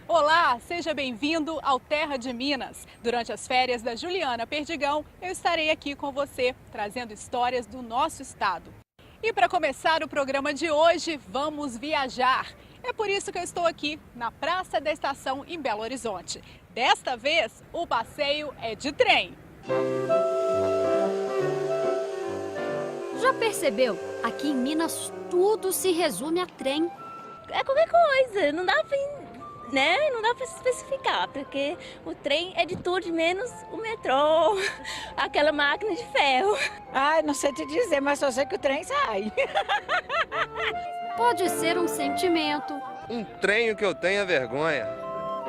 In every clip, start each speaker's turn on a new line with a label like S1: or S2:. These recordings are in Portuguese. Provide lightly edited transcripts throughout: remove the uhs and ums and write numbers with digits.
S1: Olá, seja bem-vindo ao Terra de Minas. Durante as férias da Juliana Perdigão, eu estarei aqui com você, trazendo histórias do nosso estado. E para começar o programa de hoje, vamos viajar. É por isso que eu estou aqui na Praça da Estação em Belo Horizonte. Desta vez, o passeio é de trem.
S2: Já percebeu? Aqui em Minas tudo se resume a trem.
S3: É qualquer coisa, não dá pra, né? Não dá pra se especificar, porque o trem é de tudo, menos o metrô, aquela máquina de ferro.
S4: Ai, não sei te dizer, mas só sei que o trem sai.
S2: Pode ser um sentimento,
S5: Um trem, o que eu tenho é vergonha.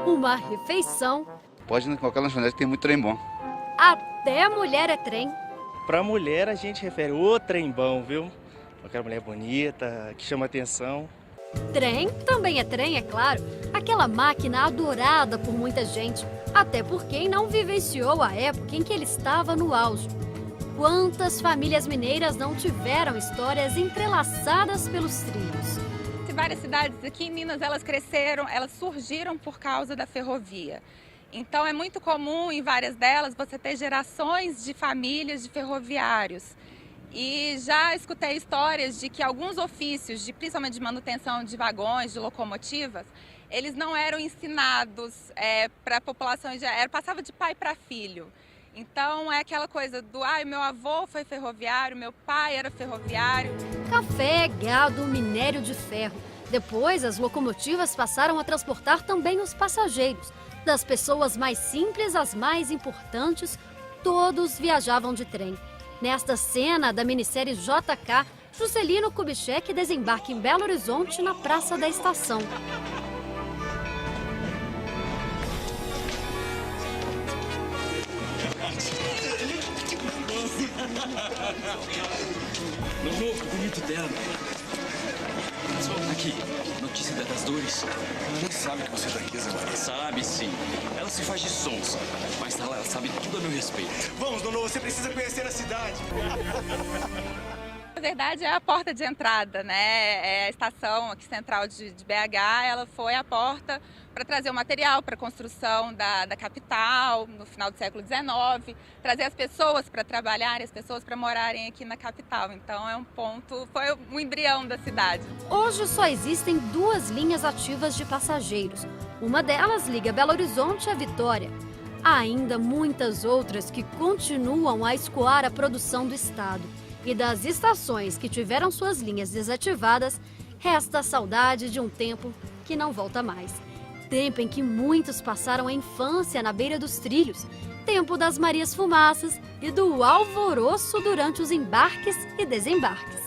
S2: uma refeição,
S6: Pode ir em qualquer lanchonete, tem muito trem bom.
S2: até mulher é trem.
S7: Pra mulher a gente refere o trem bom, viu? Aquela mulher bonita, que chama atenção.
S2: Trem também é trem, é claro. Aquela máquina adorada por muita gente, até por quem não vivenciou a época em que ele estava no auge. Quantas famílias mineiras não tiveram histórias entrelaçadas pelos trilhos?
S8: Várias cidades aqui em Minas, elas cresceram, elas surgiram por causa da ferrovia. Então é muito comum em várias delas você ter gerações de famílias de ferroviários. E já escutei histórias de que alguns ofícios, principalmente de manutenção de vagões, de locomotivas, eles não eram ensinados para a população, passava de pai para filho. Então é aquela coisa do, meu avô foi ferroviário, meu pai era ferroviário.
S2: Café, gado, minério de ferro. Depois, as locomotivas passaram a transportar também os passageiros. Das pessoas mais simples às mais importantes, todos viajavam de trem. Nesta cena da minissérie JK, Juscelino Kubitschek desembarca em Belo Horizonte na Praça da Estação.
S9: Meu novo, bonito terno. Aqui, notícia das dores.
S10: Ela nem sabe que você é daqui, Zé Maria.
S9: Sabe sim. Ela se faz de sonsa, mas ela sabe tudo a meu respeito.
S10: Vamos, Nono, você precisa conhecer a cidade.
S8: Na verdade é a porta de entrada, né? A estação aqui central de BH, ela foi a porta para trazer o material para a construção da capital no final do século XIX, trazer as pessoas para trabalharem, as pessoas para morarem aqui na capital. Então é um ponto, foi um embrião da cidade.
S2: Hoje só existem 2 linhas ativas de passageiros. Uma delas liga Belo Horizonte a Vitória. Há ainda muitas outras que continuam a escoar a produção do estado. E das estações que tiveram suas linhas desativadas, resta a saudade de um tempo que não volta mais. Tempo em que muitos passaram a infância na beira dos trilhos. Tempo das Marias Fumaças e do alvoroço durante os embarques e desembarques.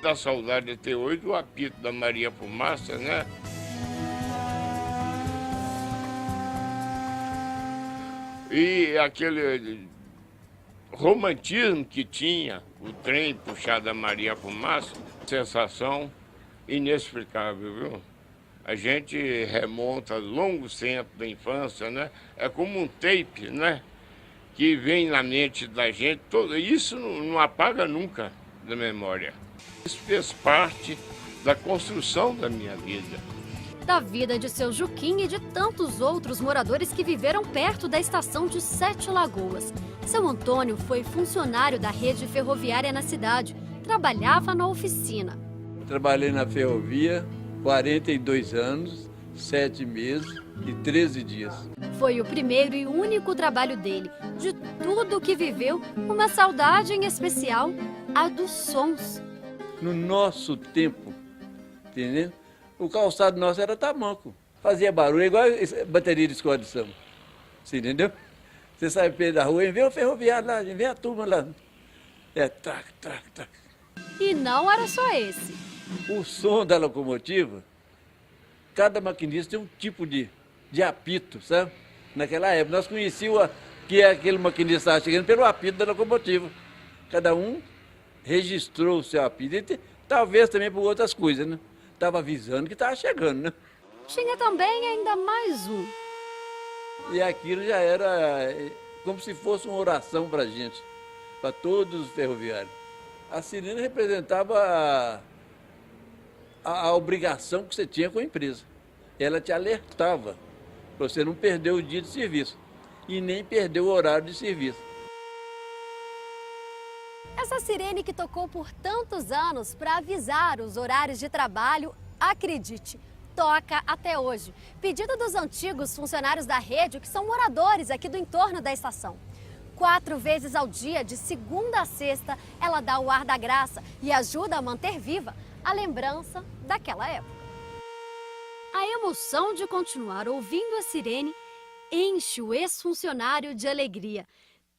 S11: Da saudade de ter hoje o apito da Maria Fumaça, né? E aquele romantismo que tinha o trem puxado da Maria Fumaça, sensação inexplicável, viu? A gente remonta longos tempos da infância, né? É como um tape, né? Que vem na mente da gente, isso não apaga nunca da memória. Isso fez parte da construção da minha vida.
S2: Da vida de seu Juquim e de tantos outros moradores que viveram perto da estação de Sete Lagoas. Seu Antônio foi funcionário da rede ferroviária na cidade, trabalhava na oficina.
S12: Trabalhei na ferrovia 42 anos, 7 meses e 13 dias.
S2: Foi o primeiro e único trabalho dele. De tudo o que viveu, uma saudade em especial, a dos sons.
S12: No nosso tempo, entendeu? O calçado nosso era tamanco, fazia barulho, igual bateria de escola de samba. Você entendeu? Você sai perto da rua e vem o ferroviário lá, vem a turma lá. É trac, trac, trac.
S2: E não era só esse.
S12: O som da locomotiva, cada maquinista tem um tipo de apito, sabe? Naquela época, nós conhecíamos que aquele maquinista estava chegando pelo apito da locomotiva. Cada um registrou o seu apito, e talvez também por outras coisas, né? Estava avisando que estava chegando, né?
S2: Tinha também ainda mais um.
S12: E aquilo já era como se fosse uma oração para a gente, para todos os ferroviários. A sirene representava a obrigação que você tinha com a empresa. Ela te alertava para você não perder o dia de serviço e nem perder o horário de serviço.
S2: Essa sirene que tocou por tantos anos para avisar os horários de trabalho, acredite, toca até hoje. Pedido dos antigos funcionários da rede, que são moradores aqui do entorno da estação. 4 vezes ao dia, de segunda a sexta, ela dá o ar da graça e ajuda a manter viva a lembrança daquela época. A emoção de continuar ouvindo a sirene enche o ex-funcionário de alegria.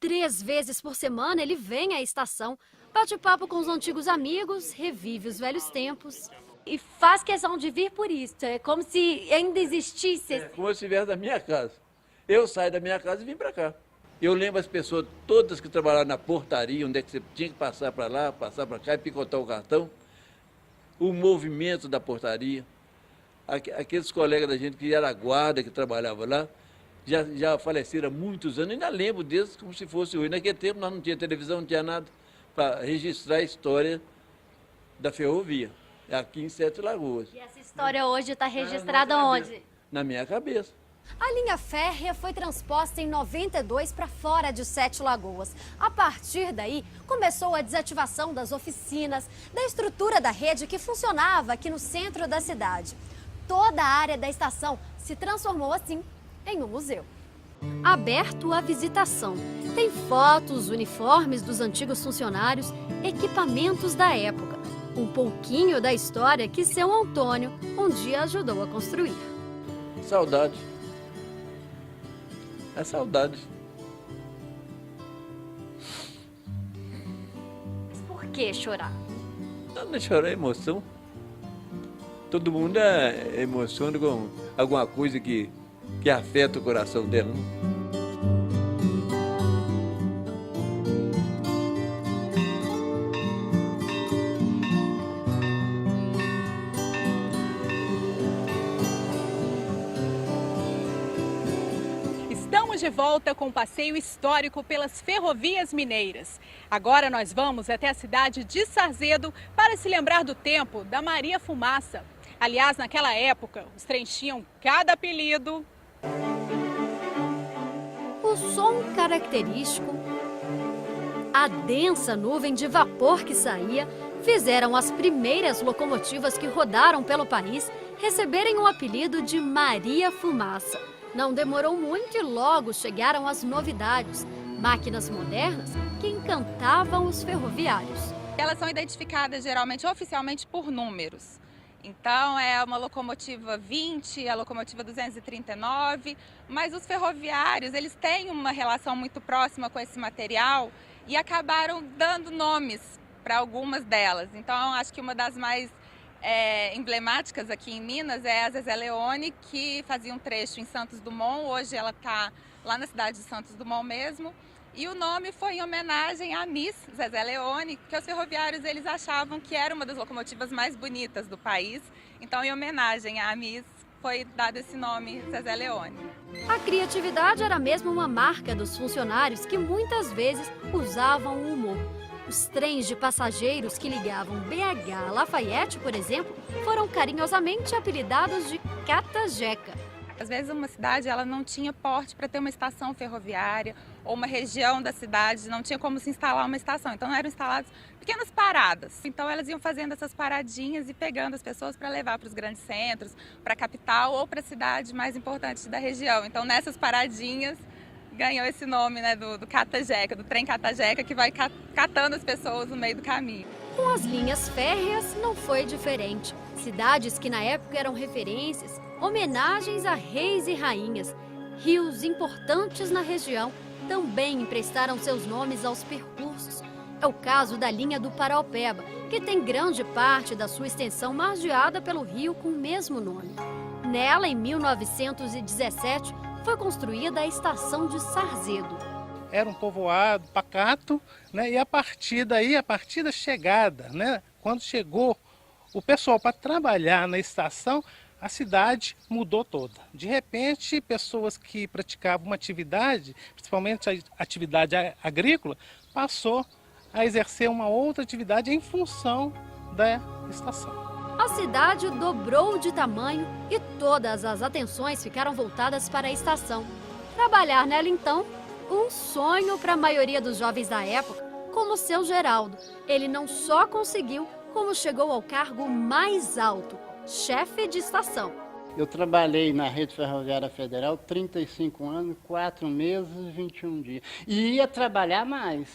S2: 3 vezes por semana ele vem à estação, bate papo com os antigos amigos, revive os velhos tempos.
S3: E faz questão de vir por isso, é como se ainda existisse.
S12: É como se estivesse da minha casa. Eu saio da minha casa e vim para cá. Eu lembro as pessoas todas que trabalharam na portaria, onde é que você tinha que passar para lá, passar para cá e picotar o cartão. O movimento da portaria. Aqueles colegas da gente que era guarda, que trabalhava lá, já faleceram há muitos anos. Ainda lembro deles como se fosse hoje. Naquele tempo nós não tinha televisão, não tinha nada para registrar a história da ferrovia, aqui em Sete Lagoas.
S3: E essa história hoje está registrada onde?
S12: Na minha cabeça.
S2: A linha férrea foi transposta em 92 para fora de Sete Lagoas. A partir daí, começou a desativação das oficinas, da estrutura da rede que funcionava aqui no centro da cidade. Toda a área da estação se transformou assim em um museu. Aberto à visitação. Tem fotos, uniformes dos antigos funcionários, equipamentos da época. Um pouquinho da história que seu Antônio um dia ajudou a construir.
S12: Saudade. É saudade.
S2: Mas por que chorar?
S12: Não chorar é emoção. Todo mundo emociona com alguma coisa que afeta o coração dela.
S1: Estamos de volta com o passeio histórico pelas ferrovias mineiras. Agora nós vamos até a cidade de Sarzedo para se lembrar do tempo da Maria Fumaça. Aliás, naquela época, os trens tinham cada apelido.
S2: O som característico, a densa nuvem de vapor que saía, fizeram as primeiras locomotivas que rodaram pelo país receberem o apelido de Maria Fumaça. Não demorou muito e logo chegaram as novidades, máquinas modernas que encantavam os ferroviários.
S8: Elas são identificadas geralmente oficialmente por números. Então é uma locomotiva 20, a locomotiva 239, mas os ferroviários eles têm uma relação muito próxima com esse material e acabaram dando nomes para algumas delas. Então acho que uma das mais emblemáticas aqui em Minas é a Zezé Leone, que fazia um trecho em Santos Dumont, hoje ela está lá na cidade de Santos Dumont mesmo. E o nome foi em homenagem à Miss Zezé Leone, que os ferroviários eles achavam que era uma das locomotivas mais bonitas do país. Então, em homenagem à Miss, foi dado esse nome, Zezé Leone.
S2: A criatividade era mesmo uma marca dos funcionários que muitas vezes usavam o humor. Os trens de passageiros que ligavam BH a Lafayette, por exemplo, foram carinhosamente apelidados de Catajeca.
S8: Às vezes uma cidade ela não tinha porte para ter uma estação ferroviária ou uma região da cidade não tinha como se instalar uma estação. Então eram instaladas pequenas paradas. Então elas iam fazendo essas paradinhas e pegando as pessoas para levar para os grandes centros, para a capital ou para a cidade mais importante da região. Então nessas paradinhas ganhou esse nome, né, do Catajeca, do trem Catajeca, que vai catando as pessoas no meio do caminho.
S2: Com as linhas férreas não foi diferente. Cidades que na época eram referências, homenagens a reis e rainhas. Rios importantes na região também emprestaram seus nomes aos percursos. É o caso da linha do Paraopeba, que tem grande parte da sua extensão margeada pelo rio com o mesmo nome. Nela, em 1917, foi construída a estação de Sarzedo.
S13: Era um povoado pacato, né? E a partir daí, a partir da chegada, né? Quando chegou o pessoal para trabalhar na estação, a cidade mudou toda. De repente, pessoas que praticavam uma atividade, principalmente a atividade agrícola, passou a exercer uma outra atividade em função da estação.
S2: a cidade dobrou de tamanho e todas as atenções ficaram voltadas para a estação. Trabalhar nela, então, um sonho para a maioria dos jovens da época, como o seu Geraldo. Ele não só conseguiu, como chegou ao cargo mais alto, chefe de estação.
S14: Eu trabalhei na Rede Ferroviária Federal 35 anos, 4 meses e 21 dias. E ia trabalhar mais.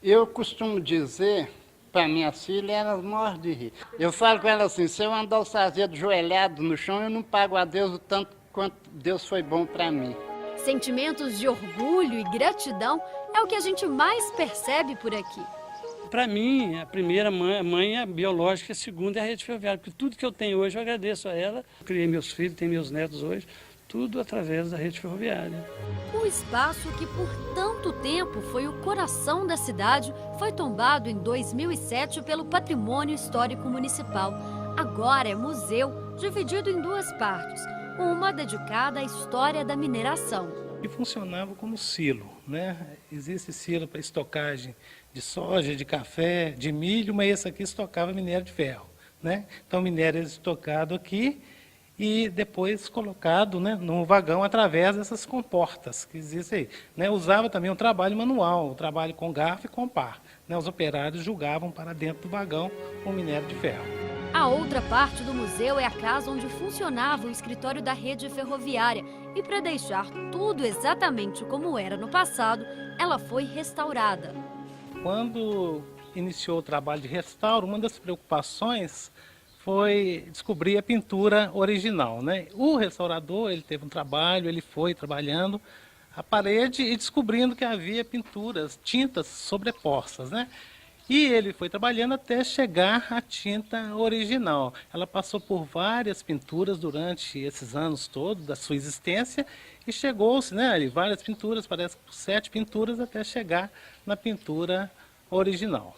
S14: Eu costumo dizer para minhas filhas, elas morrem de rir. Eu falo com elas assim, se eu andar o sarzedo joelhado no chão, eu não pago a Deus o tanto quanto Deus foi bom para mim.
S2: Sentimentos de orgulho e gratidão é o que a gente mais percebe por aqui.
S15: Para mãe, a primeira mãe é a biológica, a segunda é a Rede Ferroviária, porque tudo que eu tenho hoje eu agradeço a ela. Eu criei meus filhos, tenho meus netos hoje, tudo através da Rede Ferroviária.
S2: O espaço que por tanto tempo foi o coração da cidade foi tombado em 2007 pelo Patrimônio Histórico Municipal. Agora é museu, dividido em duas partes, uma dedicada à história da mineração.
S13: E funcionava como silo, né? Existe silo para estocagem de soja, de café, de milho, mas esse aqui estocava minério de ferro, né? Então o minério era estocado aqui e depois colocado, né, no vagão através dessas comportas que existem aí, né? Usava também um trabalho manual, um trabalho com garfo e com pá, né? Os operários julgavam para dentro do vagão o minério de ferro.
S2: A outra parte do museu é a casa onde funcionava o escritório da Rede Ferroviária. E para deixar tudo exatamente como era no passado, ela foi restaurada.
S13: Quando iniciou o trabalho de restauro, uma das preocupações foi descobrir a pintura original, né? O restaurador, ele teve um trabalho, ele foi trabalhando a parede e descobrindo que havia pinturas, tintas sobrepostas, né? E ele foi trabalhando até chegar à tinta original. Ela passou por várias pinturas durante esses anos todos da sua existência e chegou-se, né, ali, várias pinturas, parece que 7 pinturas, até chegar na pintura original.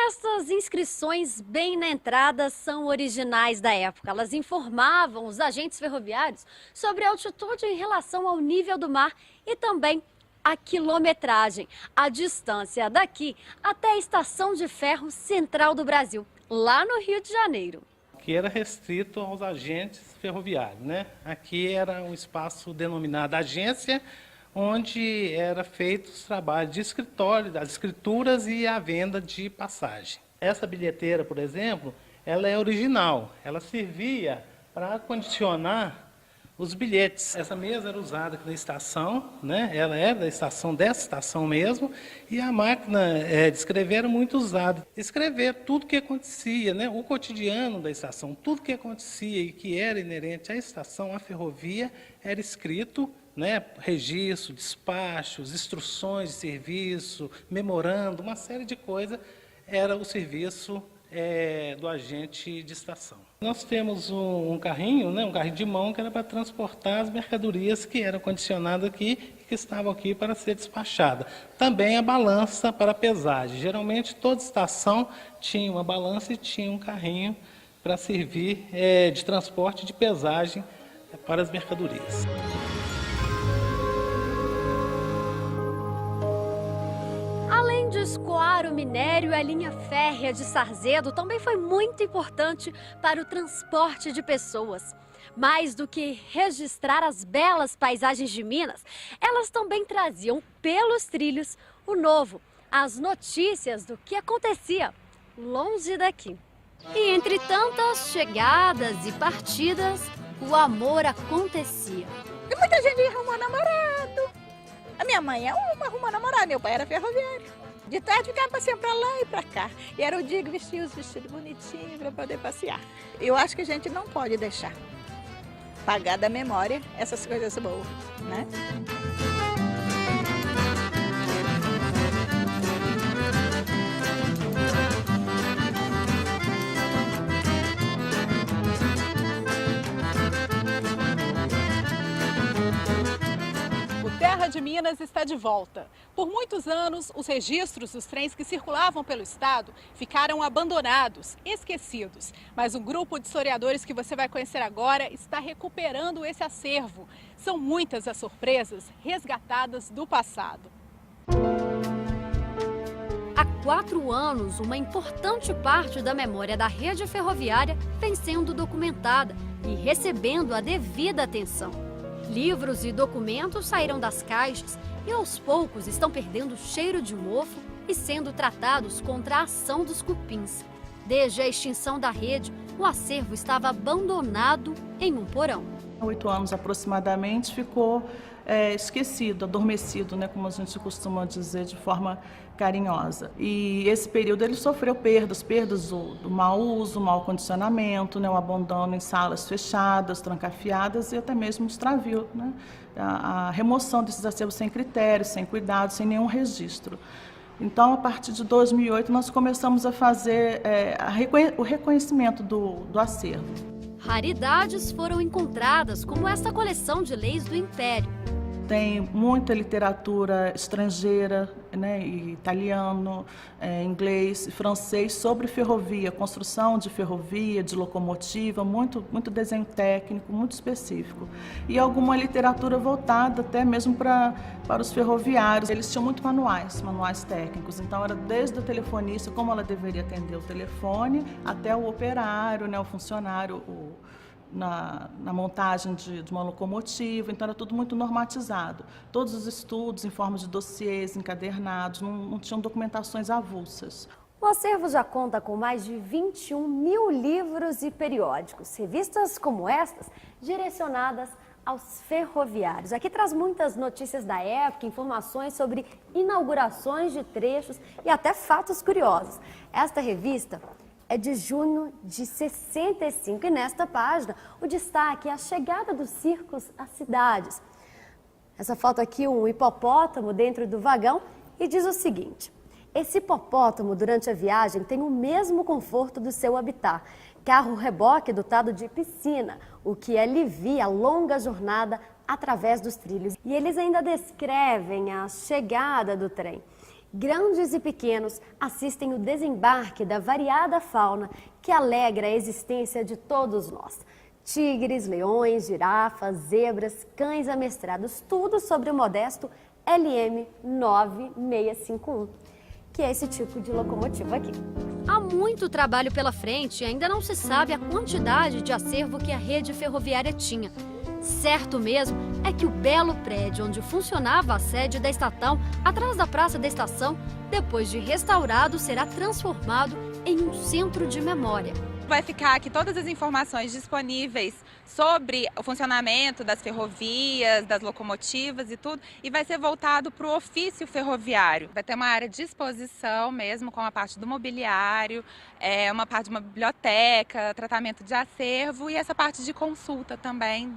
S2: Essas inscrições bem na entrada são originais da época. Elas informavam os agentes ferroviários sobre a altitude em relação ao nível do mar e também a quilometragem, a distância daqui até a Estação de Ferro Central do Brasil, lá no Rio de Janeiro.
S13: Que era restrito aos agentes ferroviários, né? Aqui era um espaço denominado agência, onde era feito os trabalhos de escritório, das escrituras e a venda de passagem. Essa bilheteira, por exemplo, ela é original, ela servia para condicionar os bilhetes. Essa mesa era usada aqui na estação, né? Ela era da estação, dessa estação mesmo, e a máquina de escrever era muito usada. Escrever tudo o que acontecia, né? O cotidiano da estação, tudo que acontecia e que era inerente à estação, à ferrovia, era escrito, né? Registro, despachos, instruções de serviço, memorando, uma série de coisas, era o serviço do agente de estação. Nós temos um carrinho, né, um carrinho de mão que era para transportar as mercadorias que eram condicionadas aqui e que estavam aqui para ser despachadas. Também a balança para pesagem. Geralmente toda estação tinha uma balança e tinha um carrinho para servir de transporte de pesagem para as mercadorias.
S2: Além de escoar o minério, a linha férrea de Sarzedo também foi muito importante para o transporte de pessoas. Mais do que registrar as belas paisagens de Minas, elas também traziam pelos trilhos o novo, as notícias do que acontecia longe daqui. E entre tantas chegadas e partidas, o amor acontecia.
S4: E muita gente arrumou namorado. A minha mãe arrumou namorado, meu pai era ferroviário. De tarde ficava passeando pra lá e pra cá. E era o dia que vestia os vestidos bonitinhos para poder passear. Eu acho que a gente não pode deixar pagar da memória essas coisas boas, né?
S1: Terra de Minas está de volta. Por muitos anos, os registros dos trens que circulavam pelo estado ficaram abandonados, esquecidos. Mas um grupo de historiadores que você vai conhecer agora está recuperando esse acervo. São muitas as surpresas resgatadas do passado.
S2: A 4 anos, uma importante parte da memória da rede ferroviária vem sendo documentada e recebendo a devida atenção. Livros e documentos saíram das caixas e aos poucos estão perdendo o cheiro de mofo e sendo tratados contra a ação dos cupins. Desde a extinção da rede, o acervo estava abandonado em um porão.
S16: Há 8 anos aproximadamente ficou esquecido, adormecido, né, como a gente costuma dizer de forma carinhosa. E esse período ele sofreu perdas do mau uso, mau condicionamento, né, o abandono em salas fechadas, trancafiadas e até mesmo extravio, né, a remoção desses acervos sem critérios, sem cuidado, sem nenhum registro. Então, a partir de 2008, nós começamos a fazer o reconhecimento do acervo.
S2: Raridades foram encontradas, como esta coleção de leis do Império.
S16: Tem muita literatura estrangeira, né, italiano, inglês, francês, sobre ferrovia, construção de ferrovia, de locomotiva, muito desenho técnico, muito específico. E alguma literatura voltada até mesmo para os ferroviários. Eles tinham muito manuais técnicos, então era desde o telefonista, como ela deveria atender o telefone, até o operário, né, o funcionário, na montagem de uma locomotiva, então era tudo muito normatizado. Todos os estudos em forma de dossiês encadernados, não tinham documentações avulsas.
S17: O acervo já conta com mais de 21 mil livros e periódicos, revistas como estas, direcionadas aos ferroviários. Aqui traz muitas notícias da época, informações sobre inaugurações de trechos e até fatos curiosos. Esta revista é de junho de 65 e nesta página o destaque é a chegada dos circos às cidades. Essa foto aqui, um hipopótamo dentro do vagão e diz o seguinte: esse hipopótamo durante a viagem tem o mesmo conforto do seu habitat, carro-reboque dotado de piscina, o que alivia a longa jornada através dos trilhos. E eles ainda descrevem a chegada do trem. Grandes e pequenos assistem o desembarque da variada fauna que alegra a existência de todos nós. Tigres, leões, girafas, zebras, cães amestrados, tudo sobre o modesto LM 9651, que é esse tipo de locomotiva aqui.
S2: Há muito trabalho pela frente e ainda não se sabe a quantidade de acervo que a rede ferroviária tinha. Certo mesmo é que o belo prédio onde funcionava a sede da estatal, atrás da Praça da Estação, depois de restaurado, será transformado em um centro de memória.
S8: Vai ficar aqui todas as informações disponíveis sobre o funcionamento das ferrovias, das locomotivas e tudo, e vai ser voltado para o ofício ferroviário. Vai ter uma área de exposição mesmo, com a parte do mobiliário, uma parte de uma biblioteca, tratamento de acervo e essa parte de consulta também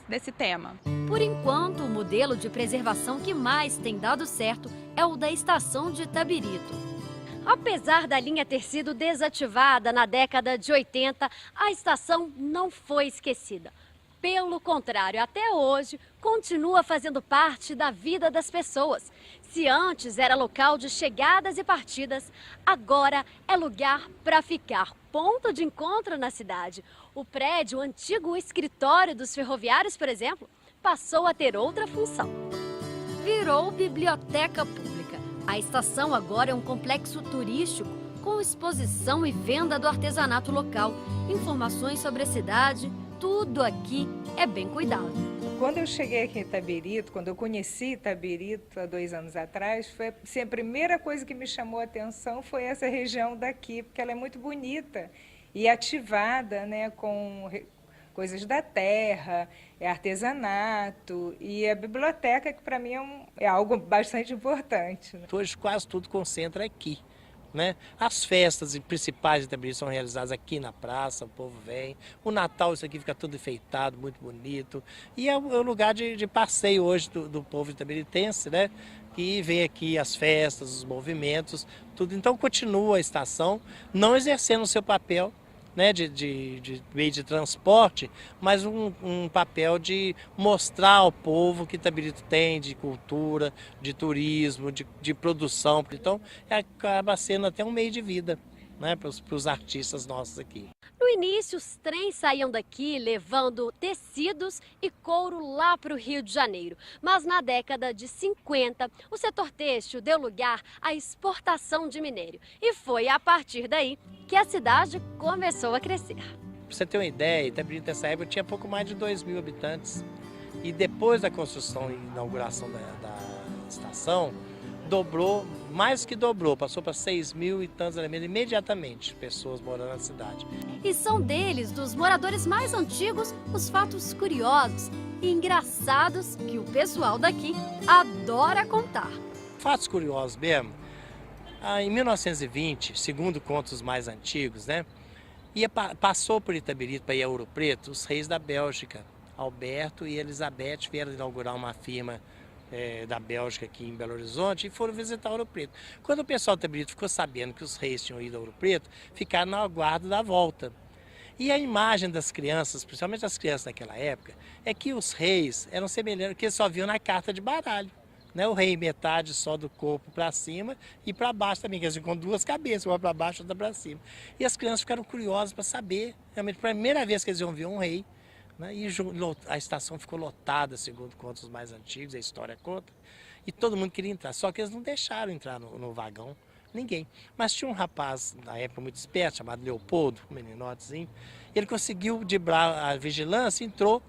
S8: desse tema.
S2: Por enquanto, o modelo de preservação que mais tem dado certo é o da estação de Itabirito. Apesar da linha ter sido desativada na década de 80, a estação não foi esquecida. Pelo contrário, até hoje, continua fazendo parte da vida das pessoas. Se antes era local de chegadas e partidas, agora é lugar para ficar, ponto de encontro na cidade. O prédio, o antigo escritório dos ferroviários, por exemplo, passou a ter outra função. Virou biblioteca pública. A estação agora é um complexo turístico com exposição e venda do artesanato local, informações sobre a cidade, tudo aqui é bem cuidado.
S18: Quando eu cheguei aqui em Itabirito, quando eu conheci Itabirito há 2 anos atrás, foi assim, a primeira coisa que me chamou a atenção foi essa região daqui, porque ela é muito bonita e ativada, né, com coisas da terra, artesanato e a biblioteca, que para mim é algo bastante importante.
S19: Hoje quase tudo concentra aqui, né? As festas principais de Itabirito são realizadas aqui na praça, o povo vem. O Natal, isso aqui fica tudo enfeitado, muito bonito. E é o lugar de passeio hoje do povo itabiritense, né? Que vem aqui as festas, os movimentos, tudo. Então continua a estação, não exercendo o seu papel, né, de meio de transporte, mas um papel de mostrar ao povo que Itabirito tem de cultura, de turismo, de produção. Então, acaba sendo até um meio de vida, né, para os artistas nossos aqui.
S2: No No início, os trens saíam daqui levando tecidos e couro lá para o Rio de Janeiro. Mas na década de 50, o setor têxtil deu lugar à exportação de minério. E foi a partir daí que a cidade começou a crescer.
S19: Para você ter uma ideia, Itabirito nessa época tinha pouco mais de 2.000 habitantes. E depois da construção e inauguração da estação, dobrou, mais que dobrou, passou para 6.000 e tantos elementos imediatamente, pessoas morando na cidade.
S2: E são deles, dos moradores mais antigos, os fatos curiosos e engraçados que o pessoal daqui adora contar.
S19: Fatos curiosos mesmo, em 1920, segundo contos mais antigos, né, passou por Itabirito para ir a Ouro Preto os reis da Bélgica, Alberto e Elizabeth, vieram inaugurar uma firma da Bélgica aqui em Belo Horizonte e foram visitar Ouro Preto. Quando o pessoal de Itabirito ficou sabendo que os reis tinham ido a Ouro Preto, ficaram no aguardo da volta. E a imagem das crianças, principalmente as crianças daquela época, é que os reis eram semelhantes, que eles só viam na carta de baralho. Né? O rei metade só do corpo para cima e para baixo também, quer dizer, com duas cabeças, uma para baixo e outra para cima. E as crianças ficaram curiosas para saber, realmente, pela primeira vez que eles iam ver um rei. Né? E a estação ficou lotada, segundo contos mais antigos, a história conta, e todo mundo queria entrar, só que eles não deixaram entrar no vagão, ninguém. Mas tinha um rapaz, na época, muito esperto, chamado Leopoldo, um meninotezinho, ele conseguiu driblar a vigilância, entrou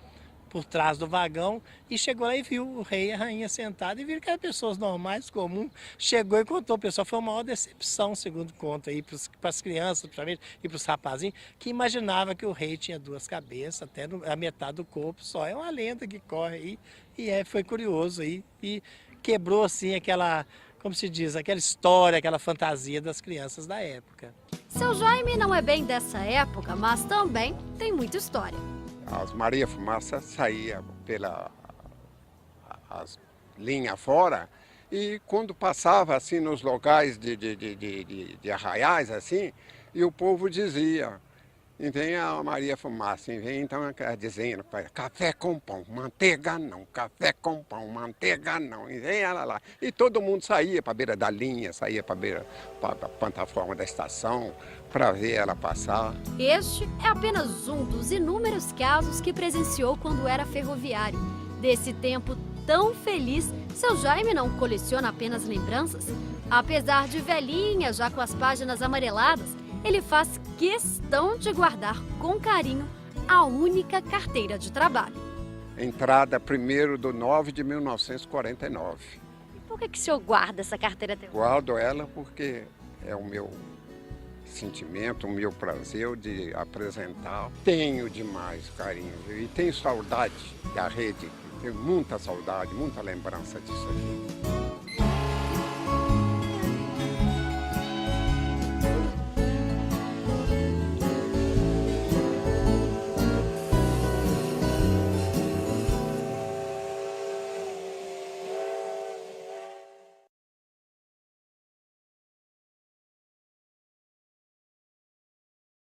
S19: por trás do vagão e chegou lá e viu o rei e a rainha sentados e viram que eram pessoas normais, comuns. Chegou e contou, pessoal, foi uma maior decepção, segundo conta, para as crianças principalmente, e para os rapazinhos, que imaginava que o rei tinha duas cabeças, até a metade do corpo só. É uma lenda que corre aí e foi curioso aí e quebrou assim aquela, como se diz, aquela história, aquela fantasia das crianças da época.
S2: Seu Jaime não é bem dessa época, mas também tem muita história.
S20: As Maria Fumaça saía pela as linhas fora e quando passava assim nos locais de arraiais assim, e o povo dizia, e vem a Maria Fumaça, e vem então dizendo, café com pão, manteiga não, café com pão, manteiga não, e vem ela lá. E todo mundo saía para a beira da linha, saía para a plataforma da estação, para ver ela passar.
S2: Este é apenas um dos inúmeros casos que presenciou quando era ferroviário. Desse tempo tão feliz, seu Jaime não coleciona apenas lembranças. Apesar de velhinha, já com as páginas amareladas, ele faz questão de guardar com carinho a única carteira de trabalho.
S20: Entrada 1º de 1949.
S2: E por que o senhor guarda essa carteira até hoje?
S20: Guardo ela porque é o meu sentimento, o meu prazer de apresentar. Tenho demais carinho e tenho saudade da rede, tenho muita saudade, muita lembrança disso aqui.